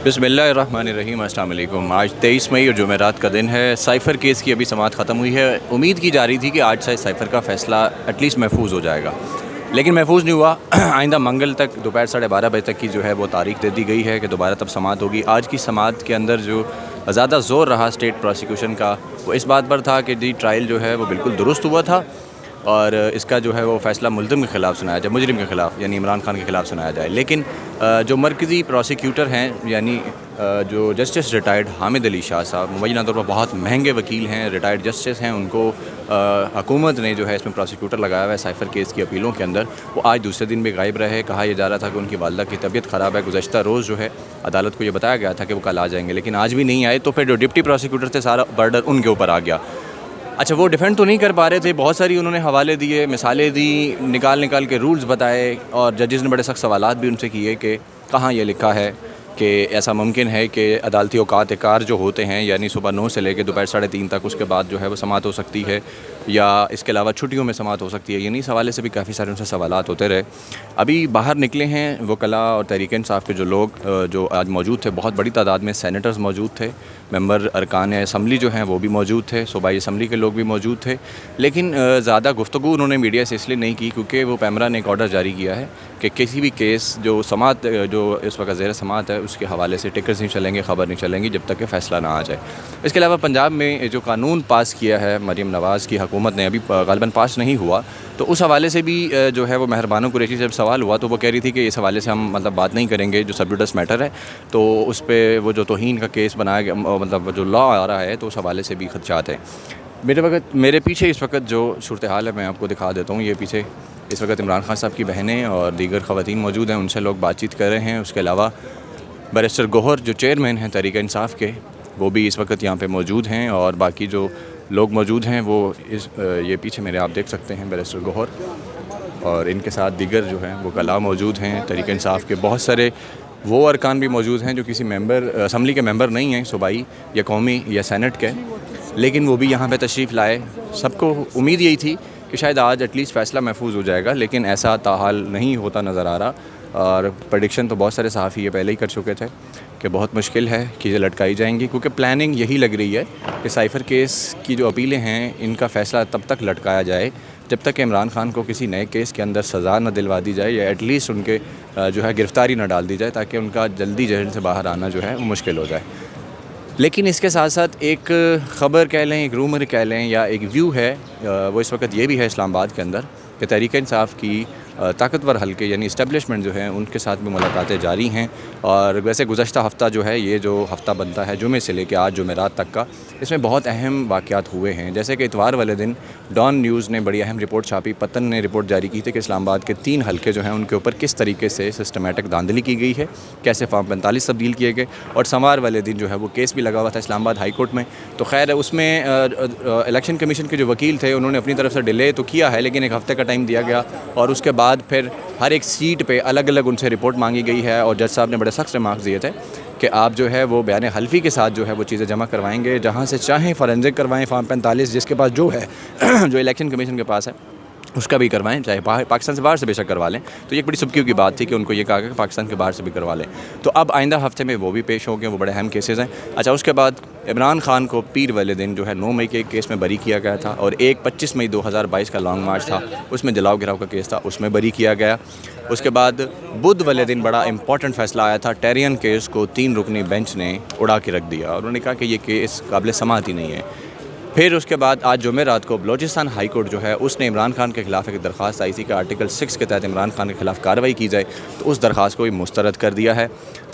बिस्मिल्लाहिर्रहमानिर्रहीम। अस्सलाम वालेकुम। आज 23 मई और जुमेरात का दिन है। साइफ़र केस की अभी समाअत ख़त्म हुई है। उम्मीद की जा रही थी कि आज से साइफ़र का फ़ैसला एटलीस्ट महफूज हो जाएगा, लेकिन महफूज नहीं हुआ। आइंदा मंगल तक दोपहर 12:30 बजे तक की जो है वो तारीख दे दी गई है कि दोबारा तब समाअत होगी। आज की समाअत के अंदर जो ज़्यादा ज़ोर रहा स्टेट प्रोसिक्यूशन का, वो इस बात पर था कि जी ट्रायल जो है वो बिल्कुल दुरुस्त हुआ था और इसका जो है वो फ़ैसला मुल्ज़िम के ख़िलाफ़ सुनाया जाए, मुजरिम के ख़िलाफ़ यानी इमरान खान के ख़िलाफ़ सुनाया जाए। लेकिन जो मरकज़ी प्रोसिक्यूटर हैं यानी जो जस्टिस रिटायर्ड हामिद अली शाह साहब, मुबैना तौर पर बहुत महंगे वकील हैं, रिटायर्ड जस्टिस हैं, उनको हुकूमत ने जो है इसमें प्रोसिक्यूटर लगाया हुआ है साइफ़र केस की अपीलों के अंदर। वो आज दूसरे दिन भी गायब रहे। कहा यह जा रहा था कि उनकी वालदा की तबीयत ख़राब है। गुज़श्ता रोज़ जो है अदालत को ये बताया गया था कि वो कल आ जाएंगे, लेकिन आज भी नहीं आए। तो फिर जो डिप्टी प्रोसिक्यूटर थे सारा बर्डन उनके ऊपर आ गया। अच्छा, वो डिफेंड तो नहीं कर पा रहे थे, बहुत सारी उन्होंने हवाले दिए, मिसालें दी, निकाल के रूल्स बताए और जजेस ने बड़े सख्त सवालात भी उनसे किए कि कहाँ ये लिखा है कि ऐसा मुमकिन है कि अदालती औकात कार जो होते हैं यानी सुबह 9 से लेकर दोपहर 3:30 तक, उसके बाद जो है वो समाअत हो सकती है या इसके अलावा छुट्टियों में समाअत हो सकती है। यानी इस हवाले से भी काफ़ी सारे उनसे सवालात होते रहे। अभी बाहर निकले हैं वकला और तहरीक-ए-इंसाफ के जो लोग जो आज मौजूद थे, बहुत बड़ी तादाद में सेनेटर्स मौजूद थे, मेंबर अरकान असम्बली जो हैं वो भी मौजूद थे, सूबाई असम्बली के लोग भी मौजूद थे। लेकिन ज़्यादा गुफ्तगू उन्होंने मीडिया से इसलिए नहीं की क्योंकि वो पैमरा ने एक ऑर्डर जारी किया है कि किसी भी केस जो समाअत जो इस वक्त ज़ेर समाअत है उसके हवाले से टिकट्स नहीं चलेंगे, ख़बर नहीं चलेंगी जब तक कि फ़ैसला ना आ जाए। इसके अलावा पंजाब में जो कानून पास किया है मरीम नवाज़ की हुकूमत ने, अभी ग़ालिबन पास नहीं हुआ, तो उस हवाले से भी जो है वो मेहरबानो कुरैशी से जब सवाल हुआ तो वो कह रही थी कि इस हवाले से हम मतलब बात नहीं करेंगे, जो सब जुडिस मैटर है तो उस पर वो जो तौहीन का केस बनाया गया, मतलब जो लॉ आ रहा है तो उस हवाले से भी खदशात हैं। मेरे पीछे इस वक्त जो सूरत हाल है मैं आपको दिखा देता हूँ। ये पीछे इस वक्त इमरान खान साहब की बहनें और दीगर ख़वातीन मौजूद हैं, उनसे लोग बातचीत कर रहे हैं। उसके अलावा बैरिस्टर गौहर जो चेयरमैन हैं तहरीक-ए-इंसाफ के, वो भी इस वक्त यहाँ पे मौजूद हैं और बाकी जो लोग मौजूद हैं वो ये पीछे मेरे आप देख सकते हैं बैरिस्टर गौहर और इनके साथ दीगर जो हैं वो कला मौजूद हैं। तहरीक-ए-इंसाफ के बहुत सारे वो अरकान भी मौजूद हैं जो किसी मेंबर असम्बली के मेंबर नहीं हैं, सूबाई या कौमी या सेनेट के, लेकिन वो भी यहाँ पे तशरीफ़ लाए। सबको उम्मीद यही थी कि शायद आज एटलीस्ट फ़ैसला महफूज हो जाएगा, लेकिन ऐसा ताहाल नहीं होता नज़र आ रहा। और प्रेडिक्शन तो बहुत सारे सहाफ़ी ये पहले ही कर चुके थे कि बहुत मुश्किल है कि ये लटकाई जाएंगी, क्योंकि प्लानिंग यही लग रही है कि साइफ़र केस की जो अपीलें हैं इनका फ़ैसला तब तक लटकाया जाए जब तक कि इमरान खान को किसी नए केस के अंदर सज़ा न दिलवा दी जाए या एटलीस्ट उनके जो है गिरफ़्तारी न डाल दी जाए, ताकि उनका जल्दी जेल से बाहर आना जो है वो मुश्किल हो जाए। लेकिन इसके साथ साथ एक ख़बर कह लें, एक रूमर कह लें या एक व्यू है, वो इस वक्त ये भी है इस्लामाबाद के अंदर कि तहरीक-ए-इंसाफ की ताकतवर हल्के यानी इस्टेब्लिशमेंट जो है उनके साथ भी मुलाकातें जारी हैं। और वैसे गुज़श्ता हफ़्ता जो है, ये जो हफ़्ता बनता है जुमे से लेकर आज जुमेरात तक का, इसमें बहुत अहम वाक़यात हुए हैं। जैसे कि इतवार वाले दिन डॉन न्यूज़ ने बड़ी अहम रिपोर्ट छापी, पतन ने रिपोर्ट जारी की थी कि इस्लामाबाद के 3 हल्के जो हैं उनके ऊपर किस तरीके से सिस्टमेटिक धांधली की गई है, कैसे फॉर्म 45 तब्दील किए गए। और सोमवार वाले दिन जो है वो केस भी लगा हुआ था इस्लामाबाद हाई कोर्ट में। तो खैर उसमें इलेक्शन कमीशन के जो वकील थे उन्होंने अपनी तरफ से डिले तो किया है, लेकिन 1 हफ़्ते का टाइम दिया गया और उसके बाद फिर हर एक सीट पे अलग अलग उनसे रिपोर्ट मांगी गई है। और जज साहब ने बड़े सख्त रिमार्क्स दिए थे कि आप जो है वो बयान हल्फी के साथ जो है वो चीज़ें जमा करवाएंगे, जहाँ से चाहें फॉरेंसिक करवाएं, फॉर्म 45 जिसके पास जो है जो इलेक्शन कमीशन के पास है उसका भी करवाएं, चाहे पाकिस्तान से बाहर से बेशक करवा लें। तो ये एक बड़ी सुबकी की बात थी कि उनको ये कहा गया कि पाकिस्तान के बाहर से भी करवा लें। तो अब आइंदा हफ्ते में वो भी पेश हो गए, वो बड़े अहम केसेस हैं। अच्छा, उसके बाद इमरान खान को पीर वाले दिन जो है 9 मई के एक केस में बरी किया गया था और एक 25 मई 2022 का लॉन्ग मार्च था, उसमें जलाओ गिराव का केस था, उसमें बरी किया गया। उसके बाद बुध वाले दिन बड़ा इंपॉर्टेंट फैसला आया था, टेरियन केस को 3 रुकनी बेंच ने उड़ा के रख दिया और उन्होंने कहा कि ये केस काबिल समाअत ही नहीं है। फिर उसके बाद आज जुमेरात को बलोचिस्तान हाई कोर्ट जो है उसने इमरान खान के ख़िलाफ़ एक दरख्वास्त आई थी कि आर्टिकल 6 के तहत इमरान खान के ख़िलाफ़ कार्रवाई की जाए, तो उस दरख्वास्त को भी मुस्तरद कर दिया है।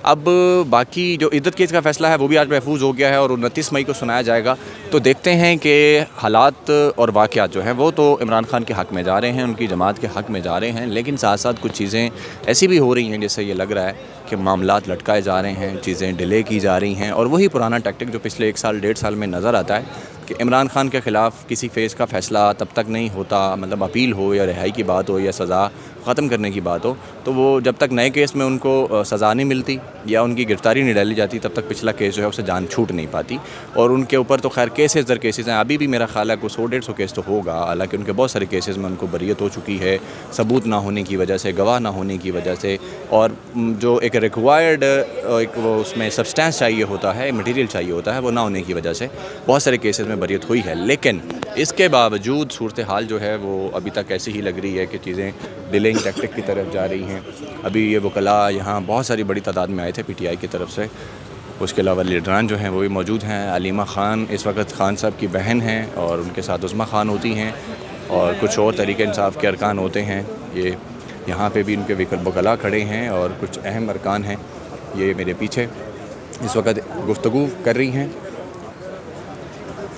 अब बाकी जो इद्दत केस का फ़ैसला है वो भी आज महफूज हो गया है और 29 मई को सुनाया जाएगा। तो देखते हैं कि हालात और वाक़यात जो हैं वो तो इमरान खान के हक़ में जा रहे हैं, उनकी जमात के हक़ में जा रहे हैं, लेकिन साथ साथ कुछ चीज़ें ऐसी भी हो रही हैं जैसे ये लग रहा है कि मामलात लटकाए जा रहे हैं, चीज़ें डिले की जा रही हैं और वही पुराना टैक्टिक जो पिछले 1 साल 1.5 साल में नज़र आता है कि इमरान खान के ख़िलाफ़ किसी फ़ेज़ का फ़ैसला तब तक नहीं होता, मतलब अपील हो या रिहाई की बात हो या सज़ा ख़त्म करने की बात हो, तो वो जब तक नए केस में उनको सज़ा नहीं मिलती या उनकी गिरफ़्तारी नहीं डाली जाती तब तक पिछला केस जो है उससे जान छूट नहीं पाती। और उनके ऊपर तो खैर केसेस दर केसेस हैं, अभी भी मेरा ख़्याल है को 100-150 केस तो होगा, हालांकि उनके बहुत सारे केसेस में उनको बरियत हो चुकी है, सबूत ना होने की वजह से, गवाह ना होने की वजह से, और जो एक रिक्वायर्ड एक वो उसमें सब्सटेंस चाहिए होता है, मटेरियल चाहिए होता है, वो ना होने की वजह से बहुत सारे केसेस में बरियत हुई है। लेकिन इसके बावजूद सूरत हाल जो है वो अभी तक ऐसी ही लग रही है कि चीज़ें डिलेइंग टैक्टिक की तरफ जा रही हैं। अभी ये वकला यहाँ बहुत सारी बड़ी तादाद में आए थे PTI की तरफ से, उसके अलावा लीडरान जो हैं वो भी मौजूद हैं। अलीमा ख़ान इस वक्त खान साहब की बहन हैं और उनके साथ उस्मा ख़ान होती हैं और कुछ और तहरीक इंसाफ के अरकान होते हैं। ये यहाँ पे भी उनके वकला खड़े हैं और कुछ अहम अरकान हैं, ये मेरे पीछे इस वक्त गुफ्तगू कर रही हैं,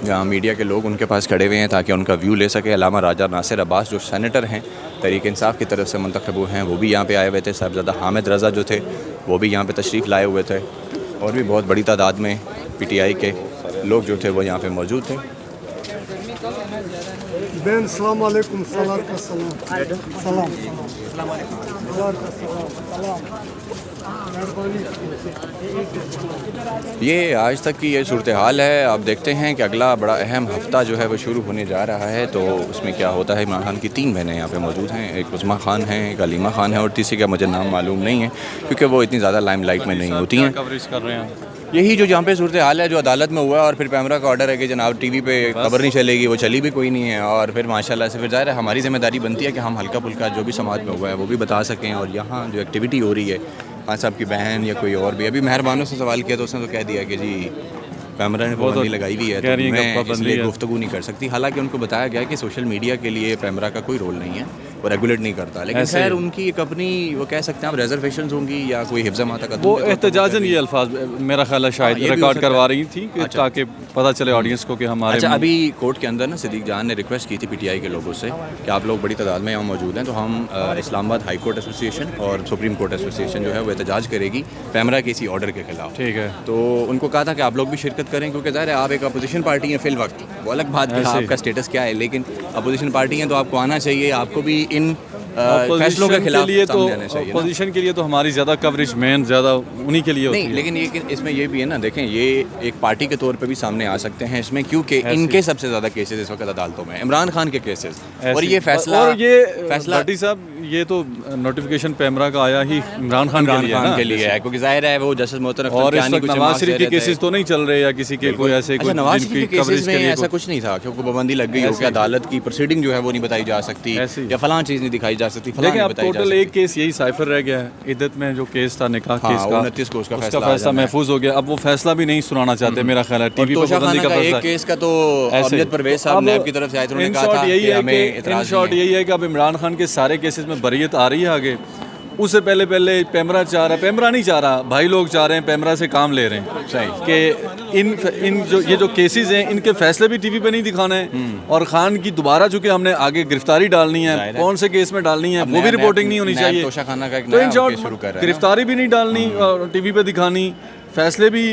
जहाँ मीडिया के लोग उनके पास खड़े हुए हैं ताकि उनका व्यू ले सके। अल्लामा राजा नासिर अब्बास जो सेनेटर हैं तहरीक इंसाफ की तरफ से मुंतखब हुए हैं, वो भी यहाँ पे आए हुए थे। साहिबजादा हामिद रज़ा जो थे वो भी यहाँ पे तशरीफ़ लाए हुए थे और भी बहुत बड़ी तादाद में PTI के लोग जो थे वो यहाँ पे मौजूद थे। Ben selamun aleyküm, salam salam. ये आज तक की ये सूरत हाल है। आप देखते हैं कि अगला बड़ा अहम हफ़्ता जो है वो शुरू होने जा रहा है, तो उसमें क्या होता है। इमरान खान की 3 बहनें यहाँ पे मौजूद हैं, एक उस्मा ख़ान है, एक अलीमा ख़ान है और तीसरी का मुझे नाम मालूम नहीं है क्योंकि वो इतनी ज़्यादा लाइमलाइट में नहीं होती हैं। कवरेज कर रहे हैं यही जो जहाँ पे सूरत हाल है, जो अदालत में हुआ है और फिर पैमरा का ऑर्डर है कि जनाब TV पे खबर नहीं चलेगी, वो चली भी कोई नहीं है। और फिर माशाल्लाह से फिर ज़ाहिर है हमारी ज़िम्मेदारी बनती है कि हम हल्का फुल्का जो भी समाज में हुआ है वो भी बता सकें। और यहाँ जो एक्टिविटी हो रही है, खान साहब की बहन या कोई और भी, अभी मेहरबानों से सवाल किया तो उसने तो कह दिया कि जी पैमरा ने पाबंदी लगाई हुई है तो मैं इसलिए गुफ्तगू नहीं कर सकती। हालांकि उनको बताया गया कि सोशल मीडिया के लिए पैमरा का कोई रोल नहीं है, वो रेगुलेट नहीं करता। लेकिन खैर उनकी एक अपनी वो कह सकते हैं आप रिजर्वेशंस होंगी या कोई हिफ्ज़ माता का वो एहतजाजन ये अल्फाज मेरा ख्याल है शायद रिकॉर्ड करवा रही थी कि ताकि पता चले ऑडियंस को कि हमारे। अच्छा, अभी कोर्ट के अंदर ना सिद्दीक जान ने रिक्वेस्ट की थी PTI के लोगों से कि आप लोग बड़ी तादाद में यहाँ मौजूद हैं, तो हम इस्लामाबाद हाई कोर्ट एसोसिएशन और सुप्रीम कोर्ट एसोसिएशन जो है वो एहतजाज करेगी पैमरा के इसी ऑर्डर के खिलाफ। ठीक है, तो उनको कहा था कि आप लोग भी शिरकत करें क्योंकि ज़ाहिर है आप एक अपोजिशन पार्टी हैं फिल वक्त, वो अलग बात है आपका स्टेटस क्या है, लेकिन अपोजिशन पार्टी हैं तो आपको आना चाहिए, आपको भी इन फैसलों के खिलाफ लिए तो सामने आना चाहिए। अपोजिशन के लिए तो हमारी ज़्यादा कवरेज मेन ज़्यादा उन्हीं के लिए होती नहीं है। लेकिन ये इसमें ये भी है ना, देखें ये एक पार्टी के तौर पे भी सामने आ सकते हैं इसमें, क्योंकि इनके सबसे ज़्यादा केसेस इस वक्त अदालतों में इमरान खान के केसेस, और ये फैसला भट्टी साहब ये तो नोटिफिकेशन पैमरा का आया ही इमरान खान के लिए है क्योंकि जाहिर है वो जस्टिस मोहतरम और इस वक्त नवाज शरीफ के केसेस तो नहीं चल रहे या किसी के कोई ऐसे कोई नवाज शरीफ के केसेस में ऐसा कुछ नहीं था क्योंकि पाबंदी लग गई हो कि अदालत की प्रोसीडिंग जो है वो नहीं बताई जा सकती या फलां चीज़ नहीं दिखाई जा सकती। लेकिन अब टोटल एक केस यही साइफर रह गया है, इद्दत में जो केस था निकाह केस का 29 को उसका फैसला महफूज हो गया। अब वो फैसला भी नहीं सुनाना चाहते मेरा ख्याल है। TV पर पाबंदी का एक केस का तो अमजद परवेज साहब नैब की तरफ से आए थे, उन्होंने कहा था कि हमें इतराज़ शॉर्ट यही है कि अब इमरान खान के सारे केसेस में बरियत आ रही है आगे। उससे पहले पैमरा चाह रहा, पैमरा नहीं चाह रहा, भाई लोग चाह रहे हैं, पैमरा से काम ले रहे हैं सही कि इन जो ये जो केसेस हैं इनके फैसले भी TV पे नहीं दिखाना है और खान की दोबारा चूंकि हमने आगे गिरफ्तारी डालनी है, कौन से केस में डालनी है वो भी रिपोर्टिंग नहीं होनी चाहिए। तो इन शॉर्ट गिरफ्तारी भी नहीं डालनी और TV पे दिखानी, फैसले भी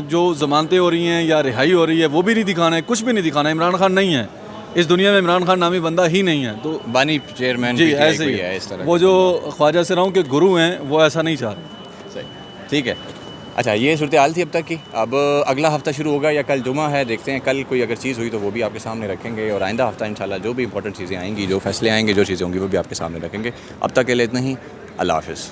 जो जमानतें हो रही हैं या रिहाई हो रही है वो भी नहीं दिखाना है, कुछ भी नहीं दिखाना है। इमरान खान नहीं है इस दुनिया में, इमरान खान नामी बंदा ही नहीं है। तो बानी चेयरमैन जी ऐसे ही है, इस तरह वो जो ख्वाजा सिराओं के गुरु हैं वो ऐसा नहीं चाह रहे। सही, ठीक है। अच्छा, ये सूरत हाल थी अब तक की। अब अगला हफ्ता शुरू होगा या कल जुमा है, देखते हैं कल कोई अगर चीज़ हुई तो वो भी आपके सामने रखेंगे और आइंदा हफ्ता इंशाल्लाह जो भी इंपॉर्टेंट चीज़ें आएंगी, जो फैसले आएंगे, जो चीज़ें होंगी वो भी आपके सामने रखेंगे। अब तक के लिए इतना ही, अल्लाह हाफ़िज़।